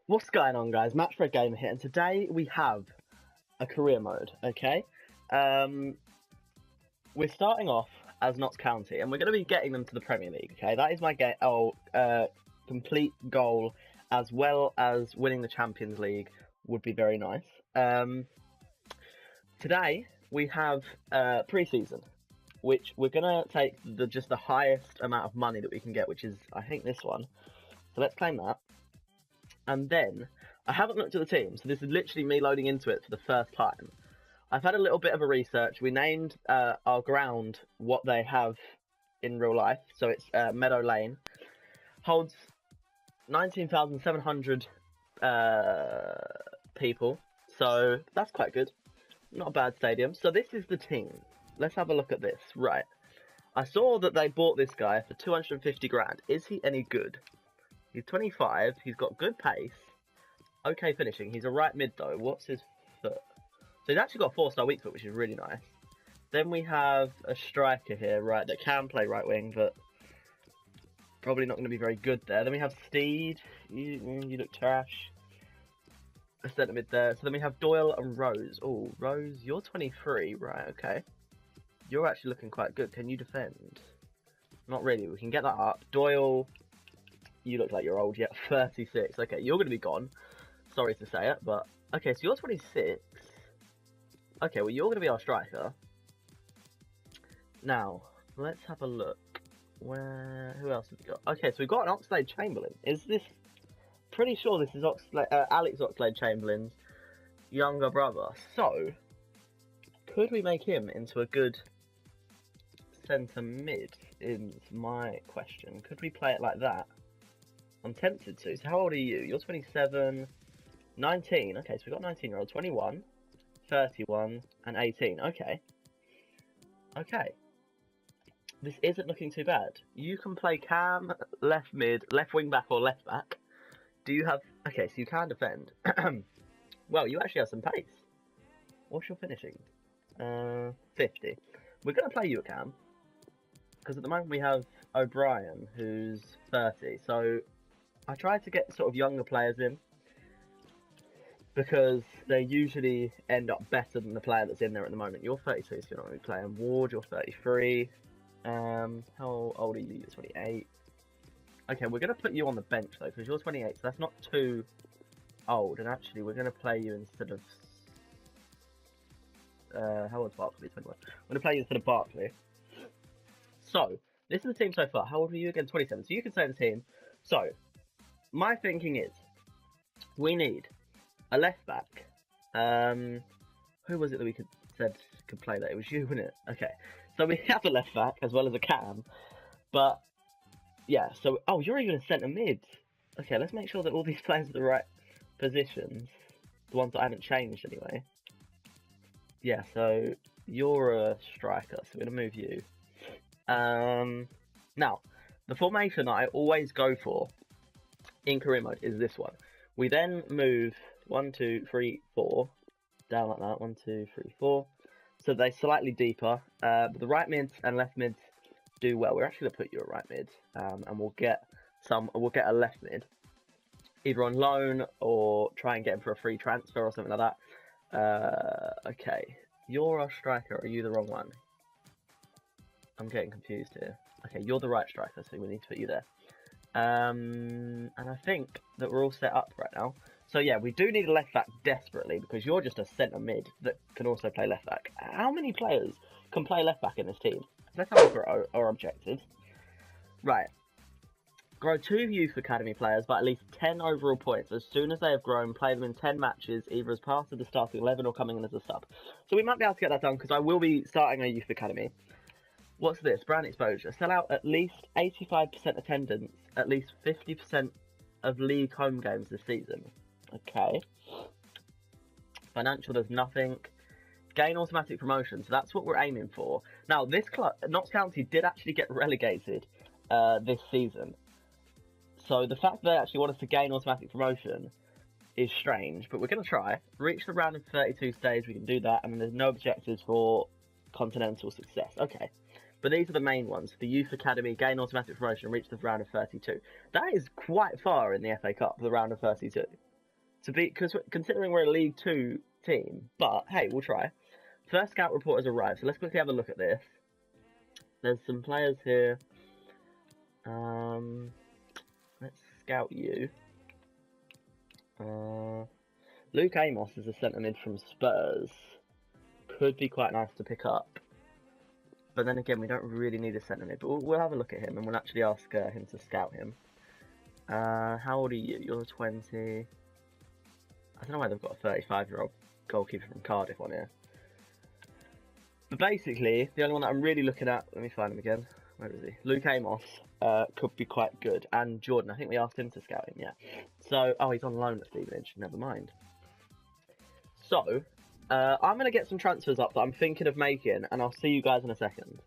What's going on, guys? Matchfredgamer here, and today we have a career mode, okay? We're starting off as Notts County, and we're going to be getting them to the Premier League, okay? That is my complete goal, as well as winning the Champions League would be very nice. Today, we have pre-season, which we're going to take just the highest amount of money that we can get, which is, I think, this one. So let's claim that. And then, I haven't looked at the team, so this is literally me loading into it for the first time. I've had a little bit of a research. We named our ground what they have in real life. So it's Meadow Lane. Holds 19,700 people. So that's quite good. Not a bad stadium. So this is the team. Let's have a look at this. Right. I saw that they bought this guy for 250 grand. Is he any good? He's 25, he's got good pace, okay finishing, he's a right mid though. What's his foot? So he's actually got a 4-star weak foot, which is really nice. Then we have a striker here, right, that can play right wing, but probably not going to be very good there. Then we have Steed, you look trash. A centre mid there. So then we have Doyle and Rose. Oh, Rose, you're 23, right, okay. You're actually looking quite good. Can you defend? Not really, we can get that up. Doyle... You look like you're old yet. 36. Okay, you're going to be gone. Sorry to say it, but... Okay, so you're 26. Okay, well, you're going to be our striker. Now, let's have a look. Who else have we got? Okay, so we've got an Oxlade-Chamberlain. Is this... Pretty sure this is Alex Oxlade-Chamberlain's younger brother. So, could we make him into a good centre mid? Is my question. Could we play it like that? I'm tempted to. So how old are you? You're 27, 19. Okay, so we've got 19-year-old, 21, 31, and 18. Okay. Okay. This isn't looking too bad. You can play cam, left mid, left wing back, or left back. Do you have... Okay, so you can defend. Well, you actually have some pace. What's your finishing? 50. We're going to play you a cam. Because at the moment we have O'Brien, who's 30. So... I tried to get sort of younger players in because they usually end up better than the player that's in there at the moment. You're 32, so you're not going to be playing. Ward, you're 33. How old are you? You're 28. Okay, we're going to put you on the bench though because you're 28, so that's not too old. And actually, we're going to play you instead of... how old's Barkley? 21. We're going to play you instead of Barkley. So, this is the team so far. How old are you again? 27. So you can stay in the team. So... My thinking is, we need a left back. Who was it that we could play that? It was you, wasn't it? Okay, so we have a left back as well as a cam, but yeah. So you're even a centre mid. Okay, let's make sure that all these players are the right positions, the ones that I haven't changed anyway. Yeah, so you're a striker, so we're gonna move you. Now, the formation that I always go for in career mode is this one. We then move 1, 2, 3, 4 down like that. 1, 2, 3, 4. So they're slightly deeper. But the right mids and left mids do well. We're actually gonna put you at right mid, and we'll get a left mid, either on loan or try and get him for a free transfer or something like that. Okay, you're our striker. Or are you the wrong one? I'm getting confused here. Okay, you're the right striker, so we need to put you there. And I think that we're all set up right now. So yeah, we do need a left back desperately because you're just a centre mid that can also play left back. How many players can play left back in this team? Let's have a look at our objectives. Right. Grow 2 youth academy players by at least 10 overall points as soon as they have grown. Play them in 10 matches, either as part of the starting 11 or coming in as a sub. So we might be able to get that done because I will be starting a youth academy. What's this? Brand exposure. Sell out at least 85% attendance, at least 50% of league home games this season. Okay. Financial, there's nothing. Gain automatic promotion, so that's what we're aiming for. Now, this club, Notts County, did actually get relegated this season. So the fact that they actually want us to gain automatic promotion is strange, but we're going to try. Reach the round of 32 stage, we can do that, and then there's no objectives for continental success. Okay. But these are the main ones. The Youth Academy, gain automatic promotion, reach the round of 32. That is quite far in the FA Cup, the round of 32. because considering we're a League 2 team, but hey, we'll try. First scout report has arrived, so let's quickly have a look at this. There's some players here. Let's scout you. Luke Amos is a centre mid from Spurs. Could be quite nice to pick up. But then again, we don't really need a centre mid. But we'll have a look at him and we'll actually ask him to scout him. How old are you? You're 20. I don't know why they've got a 35-year-old goalkeeper from Cardiff on here. But basically, the only one that I'm really looking at... Let me find him again. Where is he? Luke Amos could be quite good. And Jordan, I think we asked him to scout him, yeah. So, oh, he's on loan at Stevenage. Never mind. So, I'm going to get some transfers up that I'm thinking of making, and I'll see you guys in a second.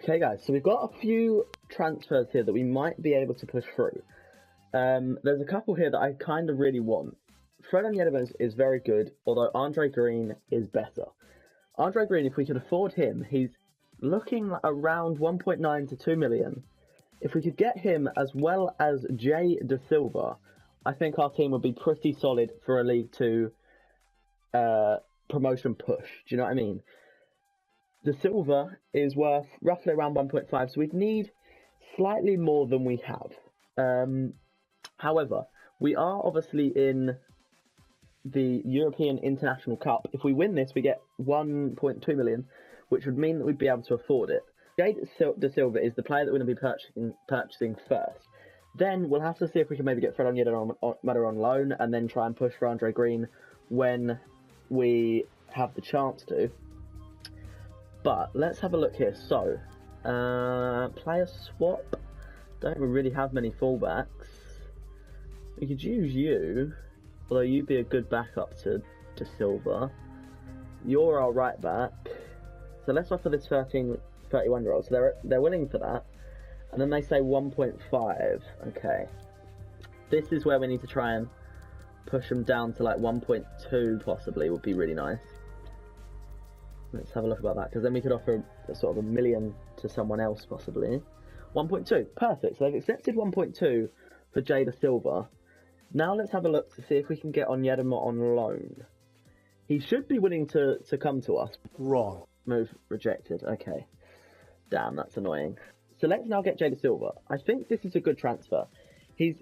Okay, guys, so we've got a few transfers here that we might be able to push through. There's a couple here that I kind of really want. Fred Onyedinma is very good, although Andre Green is better. Andre Green, if we could afford him, he's looking around 1.9 to 2 million. If we could get him as well as Jay Da Silva, I think our team would be pretty solid for a League 2 promotion push. Do you know what I mean? Da Silva is worth roughly around 1.5, so we'd need slightly more than we have. However, we are obviously in the European International Cup. If we win this, we get 1.2 million, which would mean that we'd be able to afford it. Jade Da Silva is the player that we're going to be purchasing first. Then we'll have to see if we can maybe get Fred Onyedinma on loan and then try and push for Andre Green when we have the chance to. But let's have a look here. So, player swap. Don't really have many fullbacks. We could use you, although you'd be a good backup to Da Silva. You're our right back. So let's offer this 31-year-old. So they're willing for that. And then they say 1.5. Okay. This is where we need to try and push them down to like 1.2 possibly would be really nice. Let's have a look about that, because then we could offer a sort of $1 million to someone else possibly. 1.2. Perfect. So they've accepted 1.2 for Jay Da Silva. Now let's have a look to see if we can get Onyedinma on loan. He should be willing to come to us. Wrong. Move rejected. Okay. Damn, that's annoying. So let's now get Jay Da Silva. I think this is a good transfer. He's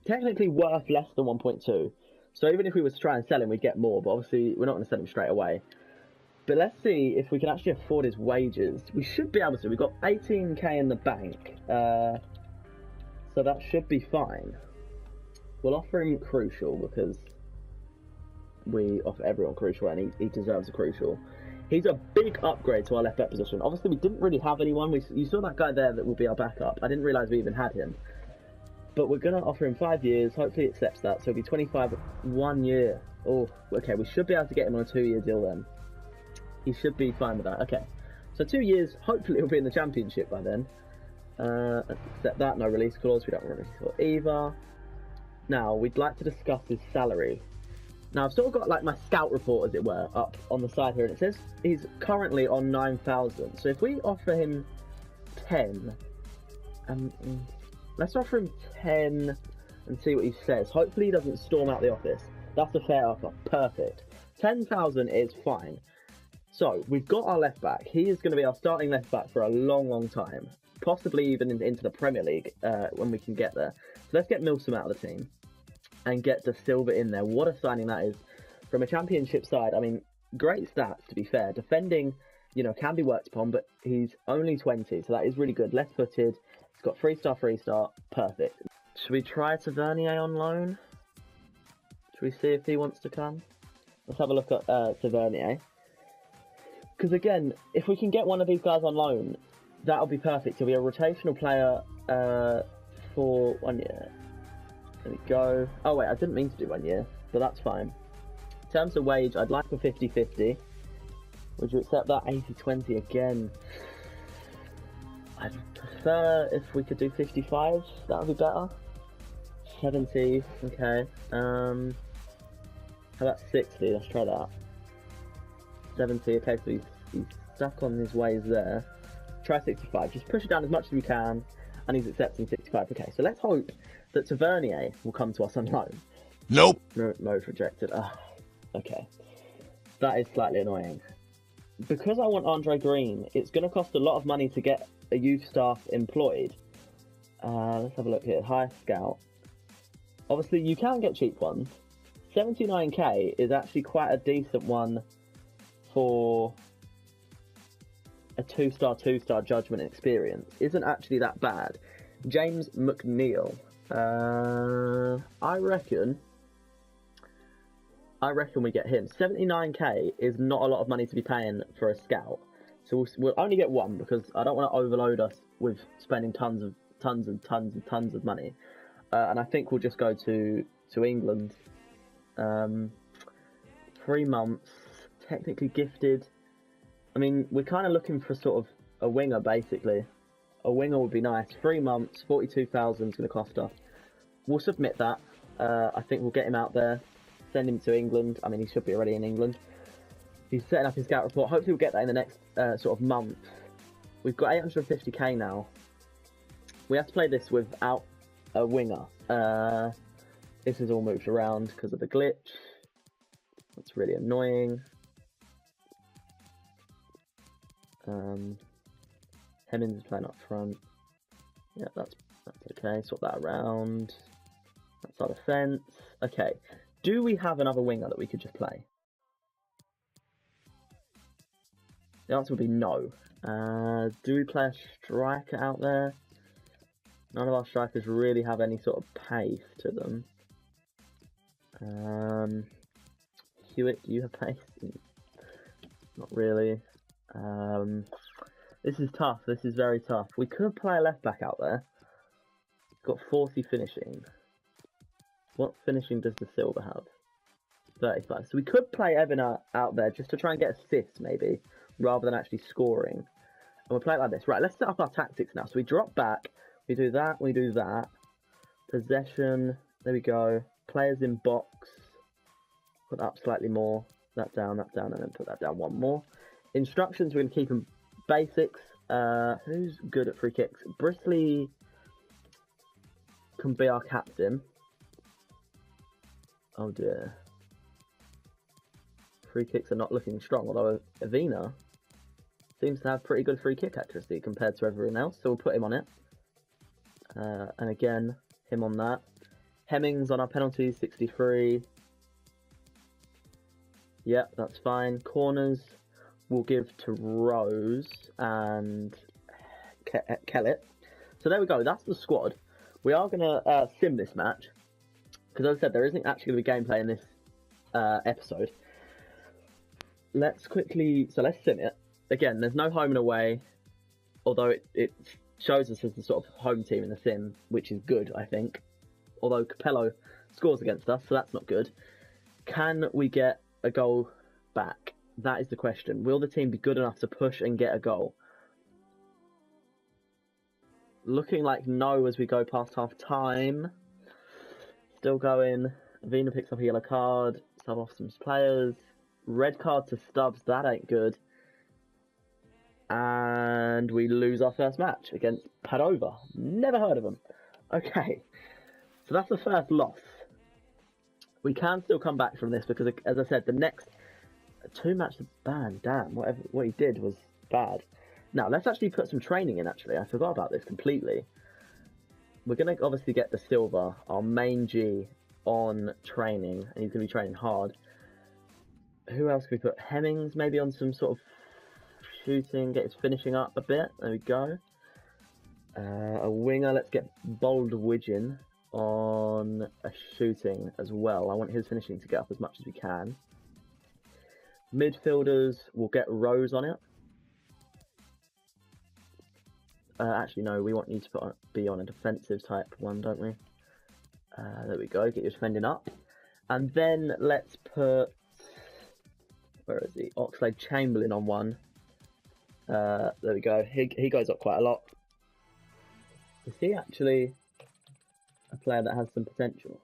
technically worth less than 1.2. So even if we were to try and sell him, we'd get more. But obviously, we're not going to sell him straight away. But let's see if we can actually afford his wages. We should be able to. We've got 18k in the bank. So that should be fine. We'll offer him crucial because we offer everyone crucial and he deserves a crucial. He's a big upgrade to our left back position. Obviously, we didn't really have anyone. You saw that guy there that will be our backup. I didn't realise we even had him. But we're going to offer him 5 years. Hopefully, he accepts that. So it'll be 25, 1 year. Oh, okay. We should be able to get him on a 2-year deal then. He should be fine with that. Okay. So 2 years. Hopefully, he'll be in the Championship by then. Let's accept that. No release clause. We don't want release clause either. Now, we'd like to discuss his salary. Now, I've sort of got like my scout report, as it were, up on the side here, and it says he's currently on 9,000. So if we offer him 10, let's offer him 10 and see what he says. Hopefully he doesn't storm out the office. That's a fair offer. Perfect. 10,000 is fine. So we've got our left back. He is going to be our starting left back for a long, long time. Possibly even into the Premier League when we can get there. So let's get Milsom out of the team and get Da Silva in there. What a signing that is from a Championship side. I mean, great stats, to be fair. Defending, you know, can be worked upon, but he's only 20, so that is really good. Left-footed. He's got 3-star, 3-star. Perfect. Should we try Tavernier on loan? Should we see if he wants to come? Let's have a look at Tavernier. Because again, if we can get one of these guys on loan, that'll be perfect. He'll be a rotational player for 1 year. There we go. Oh wait, I didn't mean to do 1 year, but that's fine. In terms of wage, I'd like a 50-50. Would you accept that? 80-20 again. I'd prefer if we could do 55. That would be better. 70. Okay. How about 60? Let's try that. 70. Okay, so he's stuck on his ways there. Try 65. Just push it down as much as we can. And he's accepting 65. Okay, so let's hope that Tavernier will come to us on loan. Nope. Mode rejected. Okay. That is slightly annoying. Because I want Andre Green, it's going to cost a lot of money to get a youth staff employed. Let's have a look here. High scout. Obviously, you can get cheap ones. 79k is actually quite a decent one for a 2-star judgment experience. Isn't actually that bad. James McNeil. I reckon we get him. 79k is not a lot of money to be paying for a scout. So we'll only get one because I don't want to overload us with spending tons of money. And I think we'll just go to England. 3 months, technically gifted. I mean, we're kind of looking for sort of a winger, basically. A winger would be nice. 3 months, 42,000 is going to cost us. We'll submit that. I think we'll get him out there, send him to England. I mean, he should be already in England. He's setting up his scout report. Hopefully we'll get that in the next sort of month. We've got 850k now. We have to play this without a winger. This is all moved around because of the glitch. That's really annoying. Hemmings is playing up front. Yeah, that's okay. Swap that around. That's our defense. Okay. Do we have another winger that we could just play? The answer would be no. Do we play a striker out there? None of our strikers really have any sort of pace to them. Hewitt, do you have pace? Not really. This is tough. This is very tough. We could play a left back out there. Got 40 finishing. What finishing does the Silver have? 35. So we could play Evan out there just to try and get assists, maybe, rather than actually scoring. And we'll play it like this. Right, let's set up our tactics now. So we drop back. We do that. We do that. Possession. There we go. Players in box. Put that up slightly more. That down, and then put that down one more. Instructions, we're going to keep them basics. Who's good at free kicks? Brisley can be our captain. Oh dear. Free kicks are not looking strong, although Avina seems to have pretty good free kick accuracy compared to everyone else, so we'll put him on it. And again, him on that. Hemmings on our penalties, 63. Yep, that's fine. Corners we'll give to Rose and Kellett. So there we go, that's the squad. We are going to sim this match, because as I said, there isn't actually going to be gameplay in this episode. Let's sim it. Again, there's no home and away, although it shows us as the sort of home team in the sim, which is good, I think. Although Capello scores against us, so that's not good. Can we get a goal back? That is the question. Will the team be good enough to push and get a goal? Looking like no as we go past half time. Still going. Avina picks up a yellow card. Sub off some players. Red card to Stubbs. That ain't good. And we lose our first match against Padova. Never heard of them. Okay. So that's the first loss. We can still come back from this because, as I said, the next 2 matches are bad. Damn, what he did was bad. Now, let's actually put some training in, actually. I forgot about this completely. We're going to obviously get the Silver, our main G, on training, and he's going to be training hard. Who else can we put? Hemmings, maybe on some sort of shooting, get his finishing up a bit. There we go. A winger, let's get Bold Widgeon on a shooting as well. I want his finishing to get up as much as we can. Midfielders, we'll get Rose on it. Actually, no, we want you to be on a defensive type one, don't we? There we go, get your defending up. And then let's put... Where is he? Oxlade-Chamberlain on one. There we go, he goes up quite a lot. Is he actually a player that has some potential?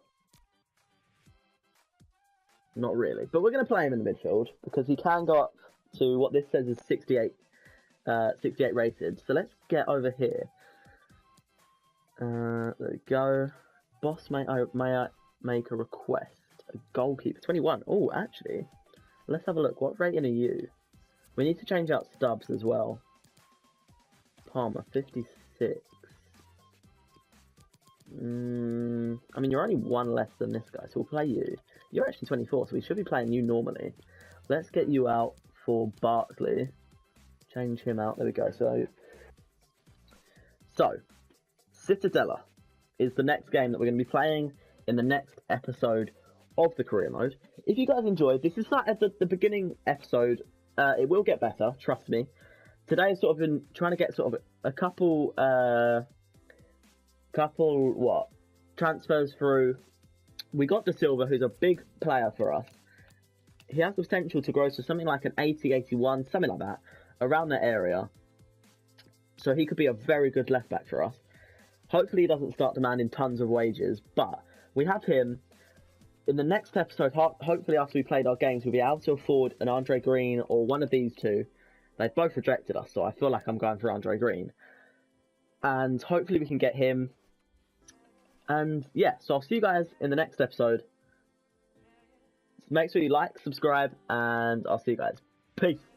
Not really, but we're going to play him in the midfield because he can go up to what this says is 68 rated. So let's get over here. There we go. Boss, may make a request. A goalkeeper, 21. Oh, actually, let's have a look. What rating are you? We need to change out Stubbs as well. Palmer, 56. I mean, you're only one less than this guy, so we'll play you. You're actually 24, so we should be playing you normally. Let's get you out for Barkley. Change him out. There we go. So, Citadella is the next game that we're going to be playing in the next episode of the career mode. If you guys enjoyed, this is like at the beginning episode. It will get better, trust me. Today I've sort of been trying to get sort of a couple transfers through. We got De Silva, who's a big player for us. He has the potential to grow to something like an 80, 81, something like that, around that area. So he could be a very good left back for us. Hopefully he doesn't start demanding tons of wages, but we have him. In the next episode, hopefully after we played our games, we'll be able to afford an Andre Green or one of these two. They've both rejected us, so I feel like I'm going for Andre Green. And hopefully we can get him. And yeah, so I'll see you guys in the next episode. Make sure you like, subscribe, and I'll see you guys. Peace.